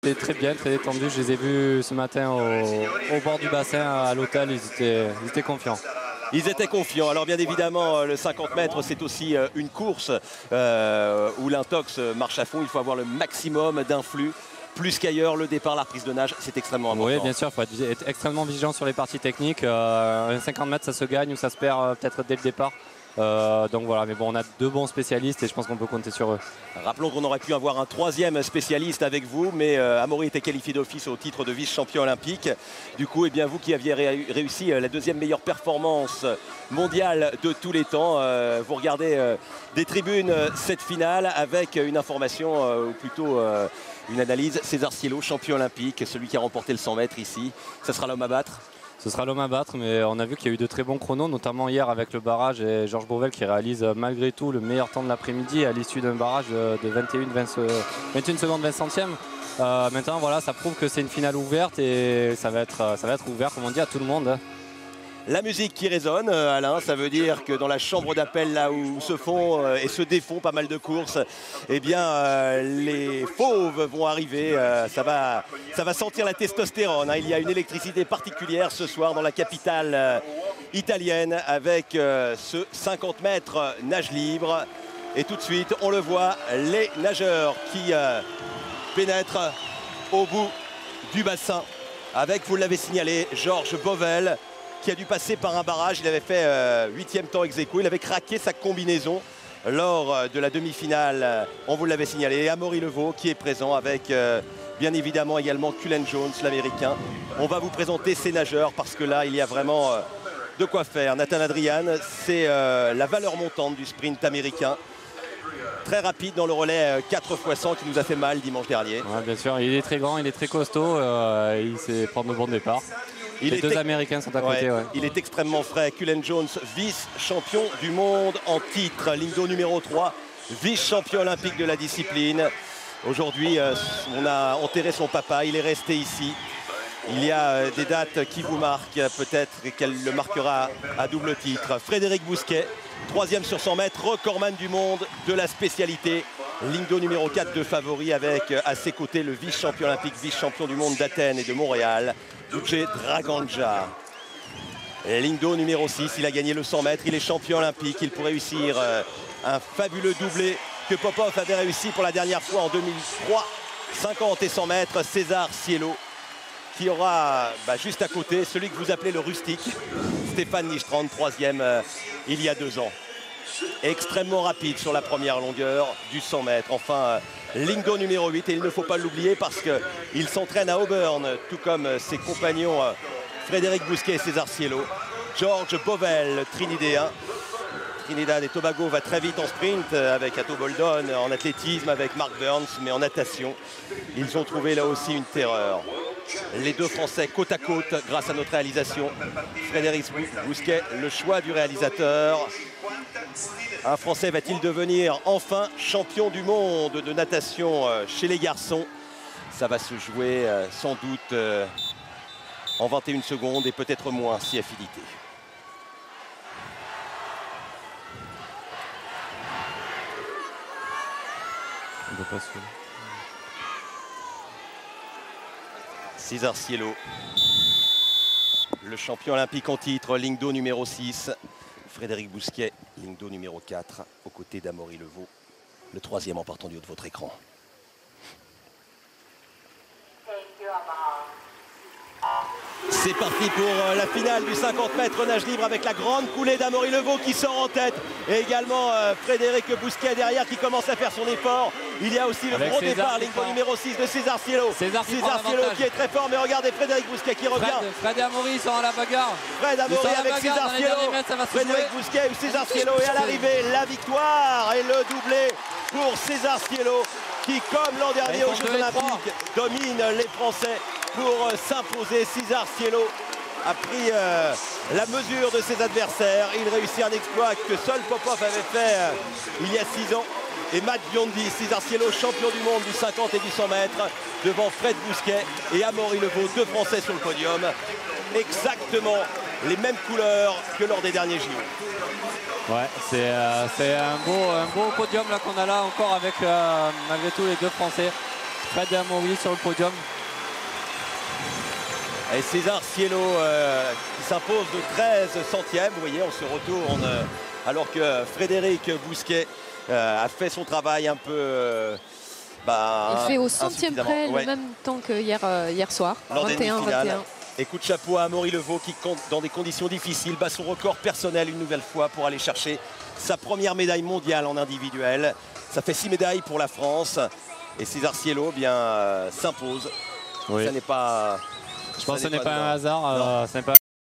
C'était très bien, très détendu. Je les ai vus ce matin au bord du bassin à l'hôtel. Ils étaient confiants. Ils étaient confiants. Alors bien évidemment, le 50 mètres, c'est aussi une course où l'intox marche à fond. Il faut avoir le maximum d'influx. Plus qu'ailleurs, le départ, la reprise de nage, c'est extrêmement important. Oui, bien sûr, il faut être extrêmement vigilant sur les parties techniques. Un 50 mètres, ça se gagne ou ça se perd peut-être dès le départ. Donc voilà, mais bon, on a deux bons spécialistes et je pense qu'on peut compter sur eux. Rappelons qu'on aurait pu avoir un troisième spécialiste avec vous, mais Amaury était qualifié d'office au titre de vice-champion olympique. Du coup, eh bien, vous qui aviez réussi la deuxième meilleure performance mondiale de tous les temps, vous regardez des tribunes cette finale avec une information, ou plutôt une analyse. César Cielo, champion olympique, celui qui a remporté le 100 mètres ici. Ça sera l'homme à battre. Ce sera l'homme à battre, mais on a vu qu'il y a eu de très bons chronos, notamment hier avec le barrage et Georges Bourvel qui réalise malgré tout le meilleur temps de l'après-midi à l'issue d'un barrage de 21 secondes 20 centièmes. Maintenant, voilà, ça prouve que c'est une finale ouverte et ça va être ouvert, comme on dit, à tout le monde. La musique qui résonne, Alain, ça veut dire que dans la chambre d'appel, là où se font et se défont pas mal de courses, eh bien, les fauves vont arriver. Ça va sentir la testostérone. Hein. Il y a une électricité particulière ce soir dans la capitale italienne avec ce 50 mètres nage libre. Et tout de suite, on le voit, les nageurs qui pénètrent au bout du bassin avec, vous l'avez signalé, Georges Bourvel, qui a dû passer par un barrage. Il avait fait 8e temps ex aequo. Il avait craqué sa combinaison lors de la demi-finale. On vous l'avait signalé. Et Amaury Levaux qui est présent avec bien évidemment également Cullen Jones, l'américain. On va vous présenter ces nageurs parce que là, il y a vraiment de quoi faire. Nathan Adrian, c'est la valeur montante du sprint américain. Très rapide dans le relais 4x100 qui nous a fait mal dimanche dernier. Ouais, bien sûr, il est très grand, il est très costaud. Il sait prendre le bon départ. Les deux Américains sont à côté. Ouais. Il est extrêmement frais. Cullen Jones, vice-champion du monde en titre. Lindo numéro 3, vice-champion olympique de la discipline. Aujourd'hui, on a enterré son papa. Il est resté ici. Il y a des dates qui vous marquent. Peut-être qu'elle le marquera à double titre. Frédéric Bousquet, 3e sur 100 mètres, recordman du monde de la spécialité. Lindo numéro 4 de favori avec à ses côtés le vice-champion olympique, vice-champion du monde d'Athènes et de Montréal, Duje Draganja. Lindo numéro 6, il a gagné le 100 mètres, il est champion olympique, il pourrait réussir un fabuleux doublé que Popov avait réussi pour la dernière fois en 2003. 50 et 100 mètres, César Cielo, qui aura juste à côté celui que vous appelez le rustique, Stéphane Nijstrand, 3e il y a 2 ans. Extrêmement rapide sur la première longueur du 100 mètres. Enfin, Lindo numéro 8, et il ne faut pas l'oublier parce qu'il s'entraîne à Auburn, tout comme ses compagnons Frédéric Bousquet et César Cielo. Georges Bourvel, Trinidadien. Trinidad et Tobago va très vite en sprint avec Atto Boldon, en athlétisme avec Mark Burns, mais en natation, ils ont trouvé là aussi une terreur. Les deux Français côte à côte grâce à notre réalisation. Frédéric Bousquet, le choix du réalisateur. Un Français va-t-il devenir enfin champion du monde de natation chez les garçons? Ça va se jouer sans doute en 21 secondes et peut-être moins si affinité. César Cielo, le champion olympique en titre, Lindo numéro 6. Frédéric Bousquet, Lindo numéro 4, aux côtés d'Amaury Levaux, le 3e en partant du haut de votre écran. C'est parti pour la finale du 50 mètres nage libre avec la grande coulée d'Amaury Levaux qui sort en tête. Et également Frédéric Bousquet derrière qui commence à faire son effort. Il y a aussi le gros départ, Lindo numéro 6 de César Cielo. César Cielo qui est très fort, mais regardez Frédéric Bousquet qui revient. Fred et Amaury sont à la bagarre. Fred Amaury avec César Cielo. Frédéric Bousquet et César Cielo. Et à l'arrivée, la victoire et le doublé pour César Cielo qui, comme l'an dernier aux Jeux Olympiques, domine les Français pour s'imposer. César Cielo a pris la mesure de ses adversaires. Il réussit un exploit que seul Popov avait fait il y a 6 ans. Et Matt Biondi, César Cielo, champion du monde du 50 et du 100 mètres, devant Fred Bousquet et Amaury Levaux, 2 Français sur le podium. Exactement les mêmes couleurs que lors des derniers JO. Ouais, c'est un beau podium là qu'on a là encore avec malgré tout les 2 Français. Fred et Amaury sur le podium. Et César Cielo qui s'impose de 13 centièmes. Vous voyez, on se retourne alors que Frédéric Bousquet a fait son travail un peu... il fait au centième près le même temps que hier soir. 21-21. Et coup de chapeau à Amaury Levaux qui compte dans des conditions difficiles, bat son record personnel une nouvelle fois pour aller chercher sa première médaille mondiale en individuel. Ça fait 6 médailles pour la France. Et César Cielo s'impose. Oui. Ça n'est pas... Je pense que ce n'est pas un hasard. Ce n'est pas